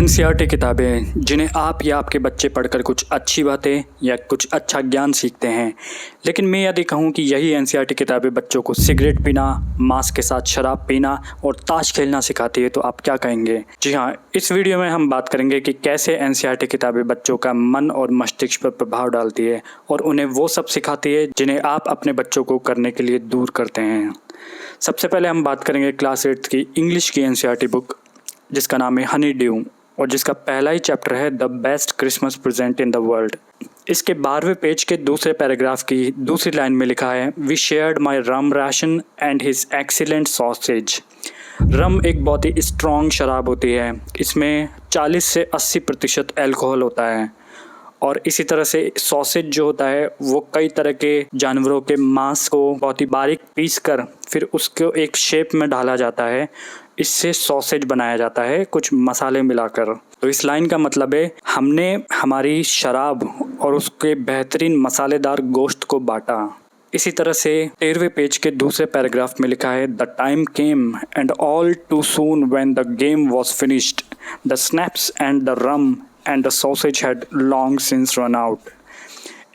NCERT किताबें जिन्हें आप या आपके बच्चे पढ़कर कुछ अच्छी बातें या कुछ अच्छा ज्ञान सीखते हैं, लेकिन मैं यदि कहूँ कि यही एनसीईआरटी किताबें बच्चों को सिगरेट पीना, मांस के साथ शराब पीना और ताश खेलना सिखाती है तो आप क्या कहेंगे? जी हाँ, इस वीडियो में हम बात करेंगे कि कैसे एनसीईआरटी किताबें बच्चों का मन और मस्तिष्क पर प्रभाव डालती है और उन्हें वो सब सिखाती है जिन्हें आप अपने बच्चों को करने के लिए दूर करते हैं। सबसे पहले हम बात करेंगे क्लास 8 की इंग्लिश की एनसीईआरटी बुक जिसका नाम है हनी ड्यू और जिसका पहला ही चैप्टर है the best Christmas present in the world. इसके 12वें पेज के दूसरे पैराग्राफ की दूसरी लाइन में लिखा है, we shared my rum ration and his excellent sausage. Rum एक बहुत ही स्ट्रॉन्ग शराब होती है, इसमें 40 से 80% अल्कोहल होता है और इसी तरह से सॉसेज जो होता है वो कई तरह के जानवरों के मांस को बहुत ही बारीक पीस कर फिर उसको एक शेप में डाला जाता है, इससे सॉसेज बनाया जाता है कुछ मसाले मिलाकर। तो इस लाइन का मतलब है हमने हमारी शराब और उसके बेहतरीन मसालेदार गोश्त को बांटा। इसी तरह से 13वें पेज के दूसरे पैराग्राफ में लिखा है, the time came and all too soon when the game was finished, the snaps and the rum and the sausage had long since run out.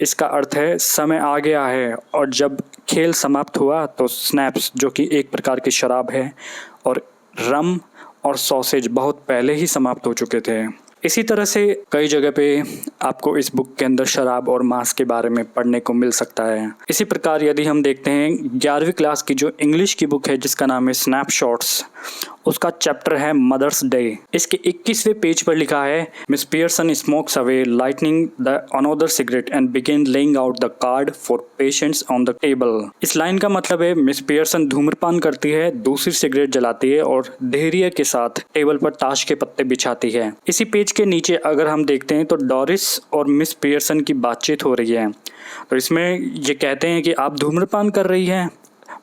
इसका अर्थ है समय आ गया है और जब खेल समाप्त हुआ तो स्नैप्स जो कि एक प्रकार की शराब है और रम और सॉसेज बहुत पहले ही समाप्त हो चुके थे। इसी तरह से कई जगह पे आपको इस बुक के अंदर शराब और मांस के बारे में पढ़ने को मिल सकता है। इसी प्रकार यदि हम देखते हैं 11वीं क्लास की जो इंग्लिश की बुक है जिसका नाम है स्नैपशॉट्स, उसका चैप्टर है मदर्स डे। इसके 21वें पेज पर लिखा है, Miss Pearson smokes away lightning the another cigarette and begin laying out the card for patients on the table. इस लाइन का मतलब है मिस पियर्सन धूम्रपान करती है, दूसरी सिगरेट जलाती है और धैर्य के साथ टेबल पर ताश के पत्ते बिछाती है। इसी पेज के नीचे अगर हम देखते हैं तो डोरिस और मिस पियर्सन की बातचीत हो रही है। तो इसमें ये कहते हैं कि आप धूम्रपान कर रही हैं।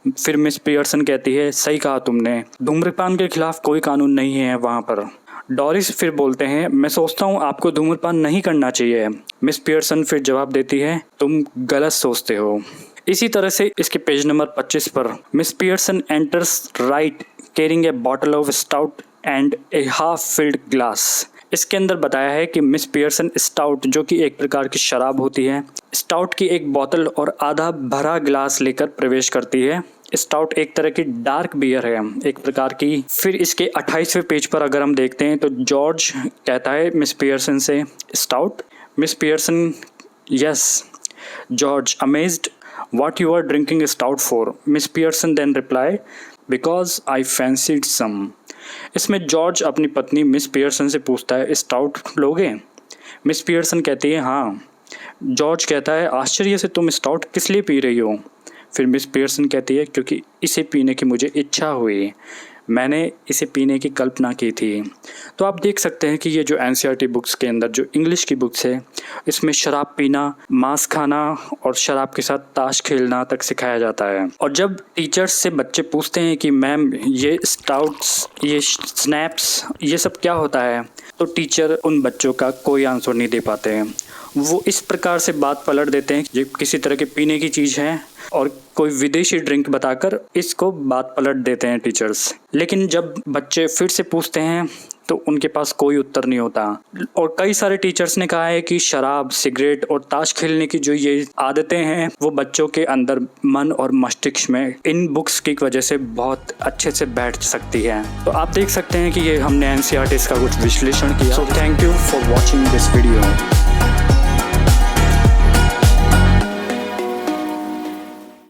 फिर मिस पियर्सन कहती है, सही कहा तुमने, धूम्रपान के खिलाफ कोई कानून नहीं है वहाँ पर। डोरिस फिर बोलते हैं, मैं सोचता हूँ आपको धूम्रपान नहीं करना चाहिए। मिस पियर्सन फिर जवाब देती है, तुम गलत सोचते हो। इसी तरह से इसके पेज नंबर 25 पर miss Pearson enters right carrying a bottle of stout and A half filled glass. इसके अंदर बताया है कि मिस पियर्सन स्टाउट जो कि एक प्रकार की शराब होती है, स्टाउट की एक बोतल और आधा भरा ग्लास लेकर प्रवेश करती है। स्टाउट एक तरह की डार्क बियर है एक प्रकार की। फिर इसके 28वें पेज पर अगर हम देखते हैं तो जॉर्ज कहता है मिस पियर्सन से, stout? Miss Pearson, yes. George, amazed, what you are drinking stout for? Miss Pearson then reply, because I fancied some. इसमें जॉर्ज अपनी पत्नी मिस पियर्सन से पूछता है, स्टाउट लोगे? मिस पियर्सन कहती है हाँ। जॉर्ज कहता है, आश्चर्य से तुम स्टाउट किस लिए पी रही हो? फिर मिस पियर्सन कहती है, क्योंकि इसे पीने की मुझे इच्छा हुई, मैंने इसे पीने की कल्पना की थी। तो आप देख सकते हैं कि ये जो एनसीईआरटी बुक्स के अंदर जो इंग्लिश की बुक्स है इसमें शराब पीना, मांस खाना और शराब के साथ ताश खेलना तक सिखाया जाता है। और जब टीचर्स से बच्चे पूछते हैं कि मैम ये स्टाउट्स, ये स्नैप्स, ये सब क्या होता है, तो टीचर उन बच्चों का कोई आंसर नहीं दे पाते हैं। वो इस प्रकार से बात पलट देते हैं ये किसी तरह के पीने की चीज़ है और कोई विदेशी ड्रिंक बताकर इसको बात पलट देते हैं टीचर्स। लेकिन जब बच्चे फिर से पूछते हैं तो उनके पास कोई उत्तर नहीं होता। और कई सारे टीचर्स ने कहा है कि शराब, सिगरेट और ताश खेलने की जो ये आदतें हैं वो बच्चों के अंदर मन और मस्तिष्क में इन बुक्स की वजह से बहुत अच्छे से बैठ सकती है। तो आप देख सकते हैं कि ये हमने एनसीईआरटी का कुछ विश्लेषण किया। So thank you for watching this video.